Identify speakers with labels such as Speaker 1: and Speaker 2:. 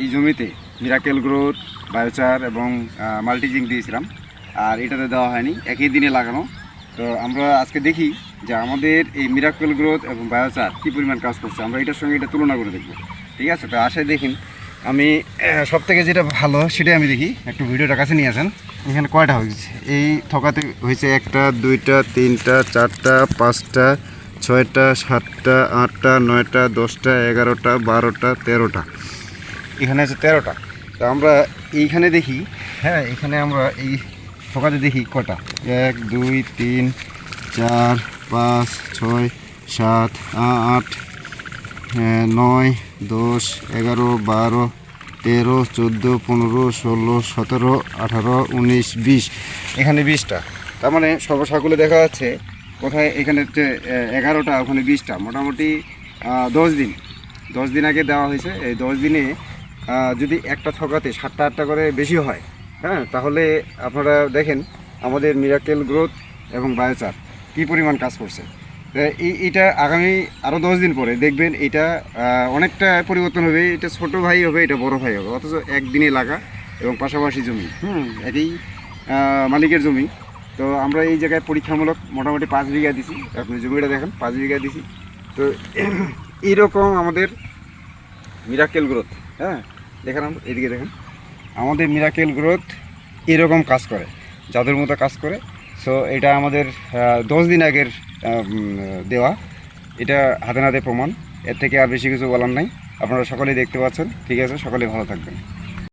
Speaker 1: এই জমিতে miracle growth, biochar এবং মাল্টিজিঙ্ক দিয়েছিলাম। আর এটাতে দেওয়া হয়নি, একই দিনে লাগানো। তো আমরা আজকে দেখি যে আমাদের এই মিরাকেল গ্রোথ এবং বায়োচার কী পরিমাণ কাজ করছে, আমরা এটার সঙ্গে এটা তুলনা করে দেখব। ঠিক আছে, তো আশায় দেখুন। আমি সব থেকে যেটা ভালো সেটাই আমি দেখি। একটু ভিডিওটা কাছে নিয়ে আসেন। এখানে কয়টা হয়েছে এই থকাতে হয়েছে? 1টা 2টা 3টা 4টা 5টা 6টা 7টা 8টা 9টা 10টা 11টা 12টা 13টা। এখানে আছে 13টা। তো আমরা এইখানে দেখি, হ্যাঁ এখানে আমরা এই থকাতে দেখি কটা, 1 2 3 4 5 6 7 8 9 10 11 12 13 14 15 16 17 18 19 20। এখানে 20টা। তার মানে সর্বসাকুলে দেখা যাচ্ছে কোথায় এখানে হচ্ছে 11টা, ওখানে 20টা। মোটামুটি 10 দিন আগে দেওয়া হয়েছে। এই 10 দিনে যদি একটা থকাতে 7টা 8টা করে বেশি হয়, হ্যাঁ, তাহলে আপনারা দেখেন আমাদের মিরাকেল গ্রোথ এবং বায়োচার কী পরিমাণ কাজ করছে। এইটা আগামী আরও 10 দিন পরে দেখবেন এটা অনেকটা পরিবর্তন হবে। এটা ছোট ভাই হবে, এটা বড় ভাই হবে, অথচ একদিনে লাগা এবং পাশাপাশি জমি, একই মালিকের জমি। তো আমরা এই জায়গায় পরীক্ষামূলক মোটামুটি 5 বিঘা দিছি। আপনি জমিটা দেখেন, 5 বিঘা দিছি। তো এইরকম আমাদের মিরাকেল গ্রোথ, হ্যাঁ দেখেন, এদিকে দেখেন, আমাদের মিরাকেল গ্রোথ এরকম কাজ করে, জাদুর মতো কাজ করে। সো এটা আমাদের 10 দিন আগের দেওয়া, এটা হাতে নাতে প্রমাণ। এর থেকে আর বেশি কিছু বলার নাই। আপনারা সকলেই দেখতে পাচ্ছেন। ঠিক আছে, সকলেই ভালো থাকবেন।